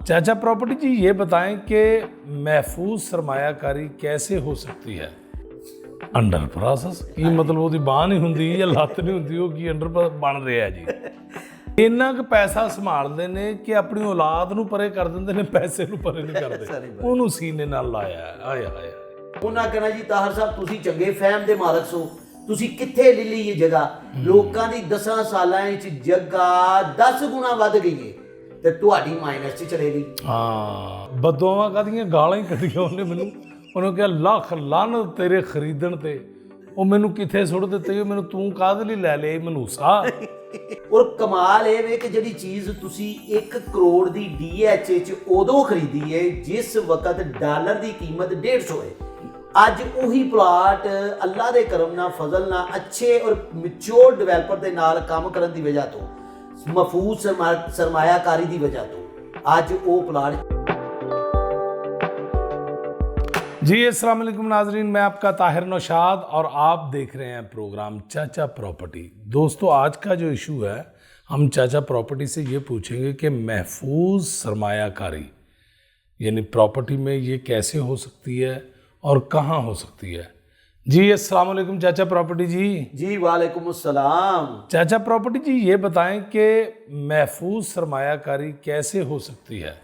चाचा प्रॉपर्टी जी ये बताएं कि महफूज सरमायाकारी कैसे हो सकती है ਅੰਡਰ ਪ੍ਰੋਸੈਸ ਕੀ ਮਤਲਬ ਉਹਦੀ ਬਾਂਹ ਨਹੀਂ ਹੁੰਦੀ ਜਾਂ ਲੱਤ ਨਹੀਂ ਹੁੰਦੀ ਉਹ ਕੀ ਅੰਡਰ ਬਣ ਰਿਹਾ ਜੀ ਇੰਨਾ ਕੁ ਪੈਸਾ ਸੰਭਾਲਦੇ ਨੇ ਕਿ ਆਪਣੀ ਔਲਾਦ ਨੂੰ ਪਰੇ ਕਰ ਦਿੰਦੇ ਨੇ ਪੈਸੇ ਨੂੰ ਪਰੇ ਨਹੀਂ ਕਰਦੇ ਉਹਨੂੰ ਸੀਨੇ ਨਾਲ ਲਾਇਆ ਆਇਆ ਆਇਆ ਉਹਨਾਂ ਕਹਿਣਾ ਜੀ ਤਾਹਰ ਸਾਹਿਬ ਤੁਸੀਂ ਚੰਗੇ ਫਹਿਮ ਦੇ ਮਾਲਕ ਸੋ ਤੁਸੀਂ ਕਿੱਥੇ ਲੈ ਲਈ ਇਹ ਜਗ੍ਹਾ ਲੋਕਾਂ ਦੀ 10 ਸਾਲਾਂ ਵਿੱਚ ਜਗ੍ਹਾ 10 ਗੁਣਾ ਵੱਧ ਗਈ ਹੈ ਤੇ ਤੁਹਾਡੀ ਮਾਈਨਸ 'ਚ ਚਲੇ ਗਈ ਹਾਂ ਬਦਦੁਆਵਾਂ ਕਾਹਦੀਆਂ ਗਾਲਾਂ ਹੀ ਕੱਢੀਆਂ ਉਹਨੇ ਮੈਨੂੰ ਉਹਨੂੰ ਕਿਹਾ ਲੱਖ ਲੰਨ ਤੇਰੇ ਖਰੀਦਣ ਤੇ ਉਹ ਮੈਨੂੰ ਕਿੱਥੇ ਸੁੱਟ ਦਿੱਤੇ ਮੈਨੂੰ ਤੂੰ ਕਾਹਦੇ ਲਈ ਲੈ ਲਿਆ ਮਨੂਸਾ ਔਰ ਕਮਾਲ ਇਹ ਵੇ ਕਿ ਜਿਹੜੀ ਚੀਜ਼ ਤੁਸੀਂ 1 ਕਰੋੜ ਦੀ DHA 'ਚ ਉਦੋਂ ਖਰੀਦੀ ਹੈ ਜਿਸ ਵਕਤ ਡਾਲਰ ਦੀ ਕੀਮਤ 150 ਹੈ ਅੱਜ ਉਹੀ ਪਲਾਟ ਅੱਲਾ ਦੇ ਕਰਮ ਨਾਲ ਫਜ਼ਲ ਨਾਲ ਅੱਛੇ ਔਰ ਮੈਚੁਰ ਡਿਵੈਲਪਰ ਦੇ ਨਾਲ ਕੰਮ ਕਰਨ ਦੀ ਵਜ੍ਹਾ ਤੋਂ ਮਹਫੂਜ਼ ਸਰਮਾਇਆਕਾਰੀ ਦੀ ਵਜ੍ਹਾ ਤੋਂ ਅੱਜ ਉਹ ਪਲਾਟ जी अस्सलाम वालेकुम नाजरीन मैं आपका ताहिर नौशाद और आप देख रहे हैं प्रोग्राम चाचा प्रॉपर्टी। दोस्तों आज का जो इशू है हम चाचा प्रॉपर्टी से ये पूछेंगे कि महफूज सरमायाकारी यानी प्रॉपर्टी में ये कैसे हो सकती है और कहाँ हो सकती है। जी अस्सलाम वालेकुम चाचा प्रॉपर्टी जी। जी वालेकुम अस्सलाम। चाचा प्रॉपर्टी जी ये बताएं कि महफूज सरमायाकारी कैसे हो सकती है।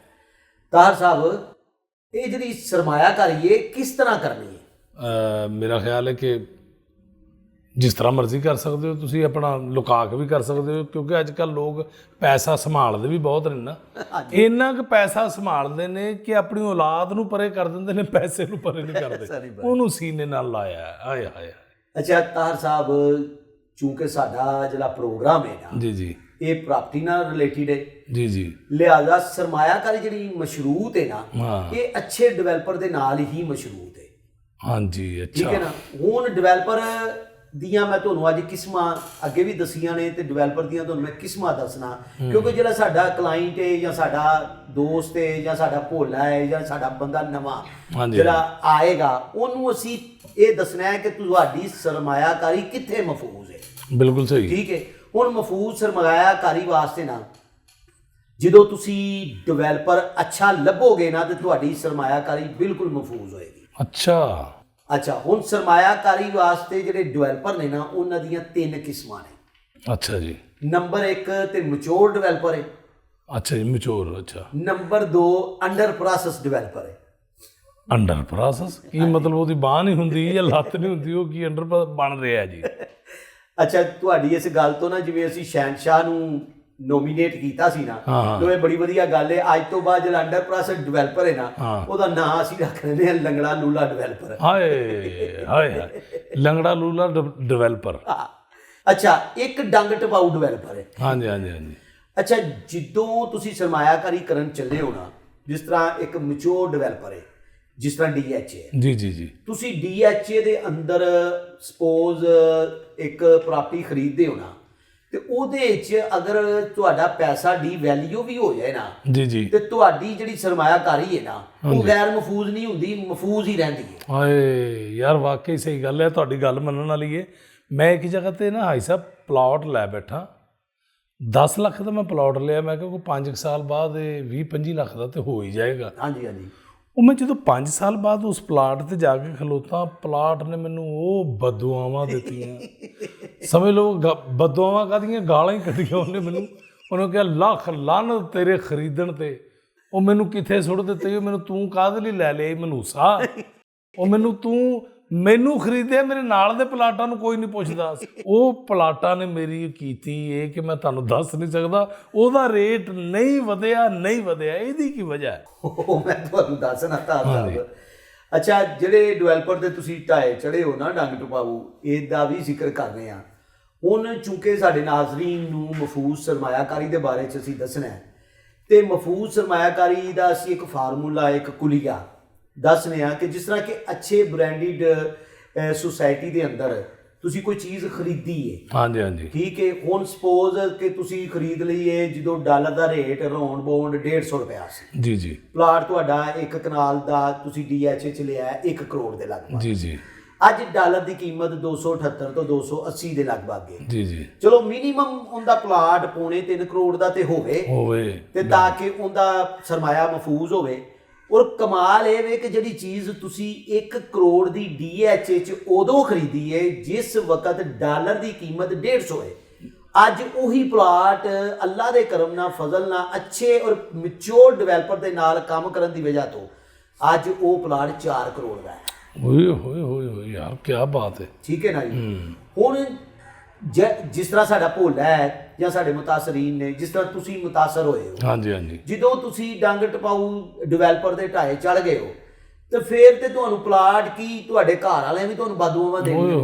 ताहिर साहब ਇਹ ਜਿਹੜੀ ਸਰਮਾਇਆਕਾਰੀ ਹੈ ਕਿਸ ਤਰ੍ਹਾਂ ਕਰਨੀ ਹੈ ਮੇਰਾ ਖਿਆਲ ਹੈ ਕਿ ਜਿਸ ਤਰ੍ਹਾਂ ਮਰਜ਼ੀ ਕਰ ਸਕਦੇ ਹੋ ਤੁਸੀਂ ਆਪਣਾ ਲੁਕਾ ਕੇ ਵੀ ਕਰ ਸਕਦੇ ਹੋ ਕਿਉਂਕਿ ਅੱਜ ਕੱਲ੍ਹ ਲੋਕ ਪੈਸਾ ਸੰਭਾਲਦੇ ਵੀ ਬਹੁਤ ਨੇ ਨਾ ਇੰਨਾ ਕੁ ਪੈਸਾ ਸੰਭਾਲਦੇ ਨੇ ਕਿ ਆਪਣੀ ਔਲਾਦ ਨੂੰ ਪਰੇ ਕਰ ਦਿੰਦੇ ਨੇ ਪੈਸੇ ਨੂੰ ਪਰੇ ਨਹੀਂ ਕਰਦੇ ਉਹਨੂੰ ਸੀਨੇ ਨਾਲ ਲਾਇਆ ਆਇਆ ਆਇਆ ਅੱਛਾ ਤਾਹਰ ਸਾਹਿਬ ਚੂੰਕਿ ਸਾਡਾ ਜਿਹੜਾ ਪ੍ਰੋਗਰਾਮ ਹੈ ਨਾ ਜੀ ਇਹ ਪ੍ਰਾਪਰਟੀ ਨਾਲ ਰਿਲੇਟਡ ਹੈ ਜੀ ਲਿਹਾਜ਼ਾ ਸਰਮਾਇਆਕਾਰੀ ਜਿਹੜੀ ਮਸ਼ਰੂਤ ਹੈ ਨਾ ਇਹ ਅੱਛੇ ਡਿਵੈਲਪਰ ਦੇ ਨਾਲ ਹੀ ਮਸ਼ਰੂਤ ਹੈ ਹਾਂਜੀ ਅੱਛਾ ਠੀਕ ਹੈ ਨਾ ਹੁਣ ਡਿਵੈਲਪਰ ਦੀਆਂ ਮੈਂ ਤੁਹਾਨੂੰ ਅੱਜ ਕਿਸਮਾਂ ਅੱਗੇ ਵੀ ਦਸੀਆਂ ਨੇ ਤੇ ਡਿਵੈਲਪਰ ਦੀਆਂ ਤੁਹਾਨੂੰ ਮੈਂ ਕਿਸਮਾਂ ਦੱਸਣਾ ਕਿਉਂਕਿ ਜਿਹੜਾ ਸਾਡਾ ਕਲਾਇੰਟ ਹੈ ਜਾਂ ਸਾਡਾ ਦੋਸਤ ਹੈ ਜਾਂ ਸਾਡਾ ਭੋਲਾ ਹੈ ਜਾਂ ਸਾਡਾ ਬੰਦਾ ਨਵਾਂ ਜਿਹੜਾ ਆਏਗਾ ਉਹਨੂੰ ਅਸੀਂ ਇਹ ਦੱਸਣਾ ਹੈ ਕਿ ਤੁਹਾਡੀ ਸਰਮਾਇਆਕਾਰੀ ਕਿੱਥੇ ਮਹਫੂਜ਼ ਹੈ ਬਿਲਕੁਲ ਸਹੀ ਠੀਕ ਹੈ ਹੁਣ ਮਹਫੂਜ਼ ਸਰਮਾਇਆਕਾਰੀ ਵਾਸਤੇ ਨਾ ਜਦੋਂ ਤੁਸੀਂ ਡਿਵੈਲਪਰ ਅੱਛਾ ਲੱਭੋਗੇ ਨਾ ਤੇ ਤੁਹਾਡੀ ਸਰਮਾਇਆਕਾਰੀ ਬਿਲਕੁਲ ਮਹਫੂਜ਼ ਹੋਏਗੀ ਅੱਛਾ ਹੁਣ ਸਰਮਾਇਆਕਾਰੀ ਵਾਸਤੇ ਜਿਹੜੇ ਡਿਵੈਲਪਰ ਨੇ ਨਾ ਉਹਨਾਂ ਦੀਆਂ 3 ਕਿਸਮਾਂ ਨੇ ਅੱਛਾ ਜੀ ਨੰਬਰ 1 ਤੇ ਮੈਚੁਰ ਡਿਵੈਲਪਰ ਹੈ ਅੱਛਾ ਜੀ ਮੈਚੁਰ ਅੱਛਾ ਨੰਬਰ 2 ਅੰਡਰ ਪ੍ਰੋਸੈਸ ਡਿਵੈਲਪਰ ਹੈ ਅੰਡਰ ਪ੍ਰੋਸੈਸ ਕੀ ਮਤਲਬ ਉਹਦੀ ਬਾਂਹ ਨਹੀਂ ਹੁੰਦੀ ਜਾਂ ਲੱਤ ਨਹੀਂ ਹੁੰਦੀ ਉਹ ਕੀ ਅੰਡਰ ਬਣ ਰਿਹਾ ਜੀ ਅੱਛਾ ਤੁਹਾਡੀ ਇਸ ਗੱਲ ਤੋਂ ਨਾ ਜਿਵੇਂ ਅਸੀਂ ਸ਼ਹਿਨਸ਼ਾਹ ਨੂੰ ਨੋਮੀਨੇਟ ਕੀਤਾ ਸੀ ਨਾ ਤਾਂ ਇਹ ਬੜੀ ਵਧੀਆ ਗੱਲ ਹੈ ਅੱਜ ਤੋਂ ਬਾਅਦ ਜਿਹੜਾ ਅੰਡਰ ਪ੍ਰੋਸੈਸ ਡਿਵੈਲਪਰ ਹੈ ਨਾ ਉਹਦਾ ਨਾਂ ਅਸੀਂ ਰੱਖ ਲੈਂਦੇ ਹਾਂ ਲੰਗੜਾ ਲੂਲਾ ਡਿਵੈਲਪਰ ਹਾਏ ਹਾਏ ਲੰਗੜਾ ਲੂਲਾ ਡਿਵੈਲਪਰ ਅੱਛਾ ਇੱਕ ਡੰਗ ਟਪਾਊ ਡਿਵੈਲਪਰ ਹੈ ਹਾਂਜੀ ਅੱਛਾ ਜਦੋਂ ਤੁਸੀਂ ਸਰਮਾਇਆਕਾਰੀ ਕਰਨ ਚੱਲੇ ਹੋ ਨਾ ਜਿਸ ਤਰ੍ਹਾਂ ਇੱਕ ਮੈਚੁਰ ਡਿਵੈਲਪਰ ਹੈ ਜਿਸ ਤਰ੍ਹਾਂ DHA ਜੀ ਤੁਸੀਂ DHA ਦੇ ਅੰਦਰ ਸਪੋਜ਼ ਇੱਕ ਪ੍ਰਾਪਰਟੀ ਖਰੀਦਦੇ ਹੋ ਨਾ ਤੇ ਉਹਦੇ ਵਿੱਚ ਅਗਰ ਤੁਹਾਡਾ ਪੈਸਾ ਡੀਵੈਲਿਊ ਵੀ ਹੋ ਜਾਏ ਨਾ ਜੀ ਤੇ ਤੁਹਾਡੀ ਜਿਹੜੀ ਸਰਮਾਇਆਕਾਰੀ ਹੈ ਨਾ ਉਹ ਗੈਰ ਮਹਫੂਜ਼ ਨਹੀਂ ਹੁੰਦੀ ਮਹਫੂਜ਼ ਹੀ ਰਹਿੰਦੀ ਹੈ ਹਾਏ ਯਾਰ ਵਾਕਈ ਸਹੀ ਗੱਲ ਹੈ ਤੁਹਾਡੀ ਗੱਲ ਮੰਨਣ ਵਾਲੀ ਹੈ ਮੈਂ ਇੱਕ ਜਗ੍ਹਾ ਤੇ ਨਾ ਹਾਈ ਸਾਹਿਬ ਪਲਾਟ ਲੈ ਬੈਠਾ 10 ਲੱਖ ਦਾ ਮੈਂ ਪਲਾਟ ਲਿਆ ਮੈਂ ਕਿਹਾ ਕੋਈ 5 ਸਾਲ ਬਾਅਦ ਇਹ 20-25 ਲੱਖ ਦਾ ਤੇ ਹੋ ਹੀ ਜਾਏਗਾ ਹਾਂਜੀ ਉਹ ਮੈਂ ਜਦੋਂ 5 ਸਾਲ ਬਾਅਦ ਉਸ ਪਲਾਟ ਤੇ ਜਾ ਕੇ ਖਲੋਤਾ ਪਲਾਟ ਨੇ ਮੈਨੂੰ ਉਹ ਬਦਦੁਆਵਾਂ ਦਿੱਤੀਆਂ ਸਮਝ ਲਓ ਬਦਦੁਆਵਾਂ ਕਾਹਦੀਆਂ ਗਾਲਾਂ ਹੀ ਕੱਢੀਆਂ ਉਹਨੇ ਮੈਨੂੰ ਉਹਨੂੰ ਕਿਹਾ ਲੱਖ ਲੰਨ ਤੇਰੇ ਖਰੀਦਣ ਤੇ ਉਹ ਮੈਨੂੰ ਕਿੱਥੇ ਸੁੱਟ ਦਿੱਤੇ ਮੈਨੂੰ ਤੂੰ ਕਾਹਦੇ ਲਈ ਲੈ ਲਿਆ ਮਨੂਸਾ ਉਹ ਮੈਨੂੰ ਖਰੀਦਿਆ ਮੇਰੇ ਨਾਲ ਦੇ ਪਲਾਟਾਂ ਨੂੰ ਕੋਈ ਨਹੀਂ ਪੁੱਛਦਾ ਉਹ ਪਲਾਟਾਂ ਨੇ ਮੇਰੀ ਕੀਤੀ ਇਹ ਕਿ ਮੈਂ ਤੁਹਾਨੂੰ ਦੱਸ ਨਹੀਂ ਸਕਦਾ ਉਹਦਾ ਰੇਟ ਨਹੀਂ ਵਧਿਆ ਇਹਦੀ ਕੀ ਵਜ੍ਹਾ ਹੈ ਉਹ ਮੈਂ ਤੁਹਾਨੂੰ ਦੱਸਣਾ ਤਾਂ ਅੱਛਾ ਜਿਹੜੇ ਡਿਵੈਲਪਰ ਦੇ ਤੁਸੀਂ ਢਾਏ ਚੜੇ ਹੋ ਨਾ ਡੰਗ ਟਪਾਊ ਇਹਦਾ ਵੀ ਜ਼ਿਕਰ ਕਰਨੇ ਆ ਹੁਣ ਚੂੰਕਿ ਸਾਡੇ ਨਾਜ਼ਰੀਨ ਨੂੰ ਮਹਫੂਜ਼ ਸਰਮਾਇਆਕਾਰੀ ਦੇ ਬਾਰੇ 'ਚ ਅਸੀਂ ਦੱਸਣਾ ਹੈ ਤੇ ਮਹਫੂਜ਼ ਸਰਮਾਇਆਕਾਰੀ ਦਾ ਅਸੀਂ ਇੱਕ ਫਾਰਮੂਲਾ ਇੱਕ ਕੁਲੀਆ ਦੱਸਦੇ ਹਾਂ ਕਿ ਜਿਸ ਤਰ੍ਹਾਂ ਕਿ ਅੱਛੇ ਬ੍ਰਾਂਡਡ ਸੁਸਾਇਟੀ ਦੇ ਅੰਦਰ ਤੁਸੀਂ ਕੋਈ ਚੀਜ਼ ਖਰੀਦੀ ਹੈ ਹਾਂਜੀ ਠੀਕ ਹੈ ਹੁਣ ਸਪੋਜ਼ ਕਿ ਤੁਸੀਂ ਖਰੀਦ ਲਈ ਹੈ ਜਦੋਂ ਡਾਲਰ ਦਾ ਰੇਟ ਰੌਂਡ ਬੌਂਡ 150 ਰੁਪਇਆ ਸੀ ਜੀ ਪਲਾਟ ਤੁਹਾਡਾ 1 ਕਨਾਲ ਦਾ ਤੁਸੀਂ DHA 'ਚ ਲਿਆ 1 ਕਰੋੜ ਦੇ ਲਗਭਗ ਜੀ ਅੱਜ ਡਾਲਰ ਦੀ ਕੀਮਤ 278 ਤੋਂ 280 ਦੇ ਲਗਭਗ ਹੈ। ਜੀ ਜੀ ਚਲੋ ਮਿਨੀਮਮ ਉਹਦਾ ਪਲਾਟ ਪੌਣੇ 3 ਕਰੋੜ ਦਾ ਤੇ ਹੋਵੇ ਤੇ ਤਾਂ ਕਿ ਉਹਦਾ ਸਰਮਾਇਆ ਮਹਿਫੂਜ਼ ਹੋਵੇ। ਔਰ ਕਮਾਲ ਇਹ ਵੇ ਕਿ ਜਿਹੜੀ ਚੀਜ਼ ਤੁਸੀਂ 1 ਕਰੋੜ ਦੀ DHA 'ਚ ਉਦੋਂ ਖਰੀਦੀ ਹੈ ਜਿਸ ਵਕਤ ਡਾਲਰ ਦੀ ਕੀਮਤ 150 ਹੈ। ਅੱਜ ਉਹੀ ਪਲਾਟ ਅੱਲਾ ਦੇ ਕਰਮ ਨਾਲ ਫਜ਼ਲ ਨਾਲ ਅੱਛੇ ਔਰ ਮੈਚੁਰ ਡਿਵੈਲਪਰ ਦੇ ਨਾਲ ਕੰਮ ਕਰਨ ਦੀ ਵਜ੍ਹਾ ਤੋਂ ਅੱਜ ਉਹ ਪਲਾਟ 4 ਕਰੋੜ ਦਾ ਹੈ। ਹੋਏ ਹੋਏ ਹੋਏ ਹੋਏ ਯਾਰ ਕੀ ਬਾਤ ਹੈ। ਠੀਕ ਹੈ ਨਾ ਜੀ। ਹੁਣ ਜਿਸ ਤਰ੍ਹਾਂ ਸਾਡਾ ਭੋਲਾ ਹੈ ਜਾਂ ਸਾਡੇ ਮੁਤਾਸਰੀਨ ਨੇ, ਜਿਸ ਤਰ੍ਹਾਂ ਤੁਸੀਂ ਮੁਤਾਸਰ ਹੋਏ ਹੋ, ਹਾਂਜੀ ਹਾਂਜੀ, ਜਦੋਂ ਤੁਸੀਂ ਡੰਗ ਟਪਾਊ ਡਿਵੈਲਪਰ ਦੇ ਢਾਏ ਚੜ ਗਏ ਹੋ ਤੇ ਫਿਰ ਤੇ ਤੁਹਾਨੂੰ ਪਲਾਟ ਕੀ ਤੁਹਾਡੇ ਘਰ ਵਾਲਿਆਂ ਵੀ ਤੁਹਾਨੂੰ ਬਦਦੁਆਵਾਂ ਦੇਣਗੇ।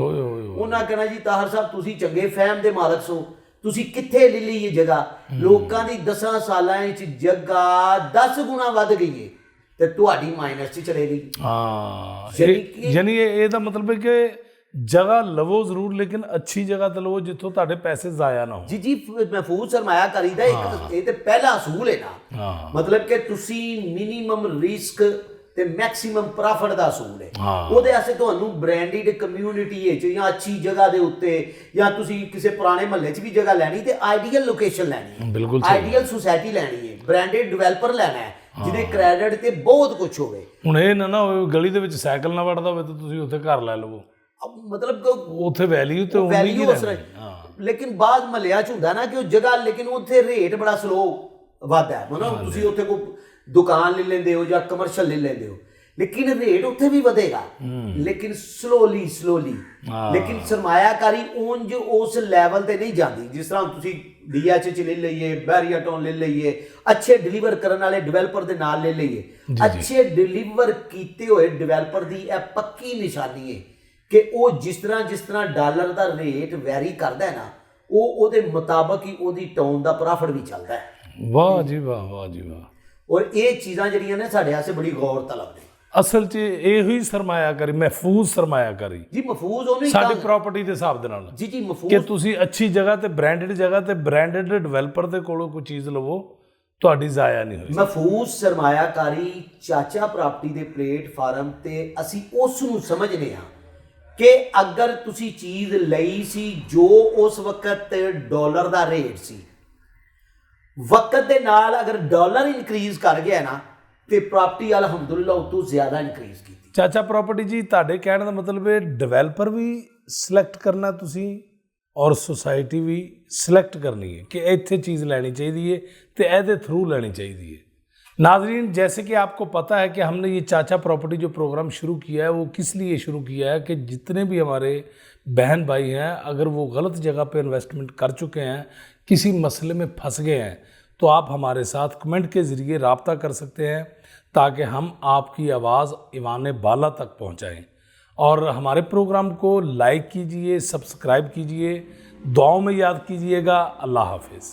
ਉਹਨਾਂ ਕਹਿਣਾ ਜੀ ਤਾਹਰ ਸਾਹਿਬ ਤੁਸੀਂ ਚੰਗੇ ਫਹਿਮ ਦੇ ਮਾਲਕ ਸੋ, ਤੁਸੀਂ ਕਿੱਥੇ ਲੈ ਲਈ ਇਹ ਜਗ੍ਹਾ। ਲੋਕਾਂ ਦੀ 10 ਸਾਲਾਂ ਵਿੱਚ ਜਗ੍ਹਾ 10 ਗੁਣਾ ਵੱਧ ਗਈ ਹੈ ਤੇ ਤੁਹਾਡੀ ਮਾਈਨਸ 'ਚ ਚਲੇ ਗਈ। ਹਾਂ, ਯਾਨੀ ਇਹਦਾ ਮਤਲਬ ਹੈ ਕਿ ਜਗ੍ਹਾ ਲਵੋ ਜ਼ਰੂਰ ਲੇਕਿਨ ਅੱਛੀ ਜਗ੍ਹਾ ਤੇ ਲਵੋ ਜਿੱਥੋਂ ਤੁਹਾਡੇ ਪੈਸੇ ਜ਼ਾਇਆ ਨਾ ਹੋ। ਜੀ ਜੀ, ਮਹਿਫੂਜ਼ ਸਰਮਾਇਆਕਾਰੀ ਦਾ ਇੱਕ ਇਹ ਤੇ ਪਹਿਲਾ ਅਸੂਲ ਹੈ ਨਾ। ਮਤਲਬ ਕਿ ਤੁਸੀਂ ਮਿਨੀਮਮ ਰਿਸਕ ਤੇ ਮੈਕਸਿਮਮ ਪ੍ਰੋਫਿਟ ਦਾ ਅਸੂਲ ਹੈ। ਉਹਦੇ ਵਾਸਤੇ ਤੁਹਾਨੂੰ ਬ੍ਰਾਂਡਡ ਕਮਿਊਨਿਟੀ ਵਿੱਚ ਜਾਂ ਅੱਛੀ ਜਗ੍ਹਾ ਦੇ ਉੱਤੇ ਜਾਂ ਤੁਸੀਂ ਕਿਸੇ ਪੁਰਾਣੇ ਮਹੱਲੇ 'ਚ ਵੀ ਜਗ੍ਹਾ ਲੈਣੀ ਤੇ ਆਈਡੀਅਲ ਲੋਕੇਸ਼ਨ ਲੈਣੀ ਹੈ, ਬਿਲਕੁਲ ਆਈਡੀਅਲ ਸੁਸਾਇਟੀ ਲੈਣੀ ਹੈ, ਬ੍ਰਾਂਡਡ ਡਿਵੈਲਪਰ ਲੈਣਾ ਹੈ ਜਿਹਦੇ ਕ੍ਰੈਡਿਟ ਤੇ ਬਹੁਤ ਕੁਝ ਹੋਵੇ। ਹੁਣ ਇਹ ਨਾ ਹੋਵੇ ਗਲੀ ਦੇ ਵਿੱਚ ਸਾਈਕਲ ਨਾ ਵੜਦਾ ਹੋਵੇ ਤਾਂ ਤੁਸੀਂ ਉੱਥੇ ਘਰ ਲੈ ਲਵੋ, ਮਤਲਬ ਉੱਥੇ ਵੈਲਿਊ ਤੇ ਵੈਲਿਊ ਉਸ ਲੇਕਿਨ ਬਾਅਦ ਮਹੱਲਿਆਂ 'ਚ ਹੁੰਦਾ ਨਾ ਕਿ ਉਹ ਜਗ੍ਹਾ ਲੇਕਿਨ ਉੱਥੇ ਰੇਟ ਬੜਾ ਸਲੋ ਵੱਧਦਾ। ਮਤਲਬ ਤੁਸੀਂ ਉੱਥੇ ਕੋਈ ਦੁਕਾਨ ਲੈ ਲੈਂਦੇ ਹੋ ਜਾਂ ਕਮਰਸ਼ੀਅਲ ਲੈ ਲੈਂਦੇ ਹੋ ਲੇਕਿਨ ਰੇਟ ਉੱਥੇ ਵੀ ਵਧੇਗਾ ਲੇਕਿਨ ਸਲੋਲੀ। ਲੇਕਿਨ ਸਰਮਾਇਆਕਾਰੀ ਉਂਝ ਉਸ ਲੈਵਲ ਤੇ ਨਹੀਂ ਜਾਂਦੀ ਜਿਸ ਤਰ੍ਹਾਂ ਤੁਸੀਂ DH 'ਚ ਲੈ ਲਈਏ, ਬੈਰੀਆਟਨ ਲੈ ਲਈਏ, ਅੱਛੇ ਡਿਲੀਵਰ ਕਰਨ ਵਾਲੇ ਡਿਵੈਲਪਰ ਦੇ ਨਾਲ ਲੈ ਲਈਏ। ਅੱਛੇ ਡਿਲੀਵਰ ਕੀਤੇ ਹੋਏ ਡਿਵੈਲਪਰ ਦੀ ਇਹ ਪੱਕੀ ਨਿਸ਼ਾਨੀ ਹੈ ਕਿ ਉਹ ਜਿਸ ਤਰ੍ਹਾਂ ਡਾਲਰ ਦਾ ਰੇਟ ਵੈਰੀ ਕਰਦਾ ਹੈ ਨਾ ਉਹਦੇ ਮੁਤਾਬਕ ਹੀ ਉਹਦੀ ਟਾਊਨ ਦਾ ਪ੍ਰੋਫਿਟ ਵੀ ਚੱਲਦਾ ਹੈ। ਵਾਹ ਜੀ ਵਾਹ, ਵਾਹ ਜੀ ਵਾਹ। ਔਰ ਇਹ ਚੀਜ਼ਾਂ ਜਿਹੜੀਆਂ ਨੇ ਸਾਡੇ ਵਾਸਤੇ ਬੜੀ ਗੌਰ ਤਲਬ ਨੇ। ਅਸਲ 'ਚ ਇਹੋ ਹੀ ਸਰਮਾਇਆਕਾਰੀ, ਮਹਿਫੂਜ਼ ਸਰਮਾਇਆਕਾਰੀ ਜੀ। ਮਹਿਫੂਜ਼ ਉਹਨੂੰ ਸਾਡੀ ਪ੍ਰਾਪਰਟੀ ਦੇ ਹਿਸਾਬ ਦੇ ਨਾਲ ਜੀ ਜੀ ਮਹਿਫੂਜ਼ ਕਿ ਤੁਸੀਂ ਅੱਛੀ ਜਗ੍ਹਾ ਤੇ ਬ੍ਰਾਂਡਡ ਜਗ੍ਹਾ ਤੇ ਬ੍ਰਾਂਡਡ ਡਿਵੈਲਪਰ ਦੇ ਕੋਲੋਂ ਕੋਈ ਚੀਜ਼ ਲਵੋ ਤੁਹਾਡੀ ਜ਼ਾਇਆ ਨਹੀਂ ਹੋਈ। ਮਹਿਫੂਜ਼ ਸਰਮਾਇਆਕਾਰੀ ਚਾਚਾ ਪ੍ਰਾਪਰਟੀ ਦੇ ਪਲੇਟਫਾਰਮ ਤੇ ਅਸੀਂ ਉਸ ਨੂੰ ਸਮਝਦੇ ਹਾਂ ਕਿ ਅਗਰ ਤੁਸੀਂ ਚੀਜ਼ ਲਈ ਸੀ ਜੋ ਉਸ ਵਕਤ ਡਾਲਰ ਦਾ ਰੇਟ ਸੀ, ਵਕਤ ਦੇ ਨਾਲ ਅਗਰ ਡਾਲਰ ਇਨਕਰੀਜ਼ ਕਰ ਗਿਆ ਨਾ ਤੇ ਪ੍ਰਾਪਰਟੀ ਅਲਹਮਦੁਲਿਲਾ ਉਤੋਂ ਜ਼ਿਆਦਾ ਇਨਕਰੀਜ਼ ਕੀਤੀ। ਚਾਚਾ ਪ੍ਰਾਪਰਟੀ ਜੀ ਤੁਹਾਡੇ ਕਹਿਣ ਦਾ ਮਤਲਬ ਹੈ ਡਿਵੈਲਪਰ ਵੀ ਸਿਲੈਕਟ ਕਰਨਾ ਤੁਸੀਂ ਔਰ सोसाइटी भी सिलेक्ट करनी है कि ਇੱਥੇ चीज़ ਲੈਣੀ चाहिए है तो ਇਹਦੇ थ्रू लेनी चाहिए है। नाजरीन, जैसे कि आपको पता है कि हमने ये चाचा प्रॉपर्टी जो प्रोग्राम शुरू किया है वो किस लिए शुरू किया है कि जितने भी हमारे बहन भाई हैं अगर वो गलत जगह पे इन्वेस्टमेंट कर चुके हैं, किसी मसले में फंस गए हैं, तो आप हमारे साथ कमेंट के ज़रिए रब्ता कर सकते हैं ताकि हम आपकी आवाज़ ईवान बाला तक पहुँचाएँ। और हमारे प्रोग्राम को लाइक कीजिए, सब्सक्राइब कीजिए, दुआओं में याद कीजिएगा। अल्लाह हाफिज़।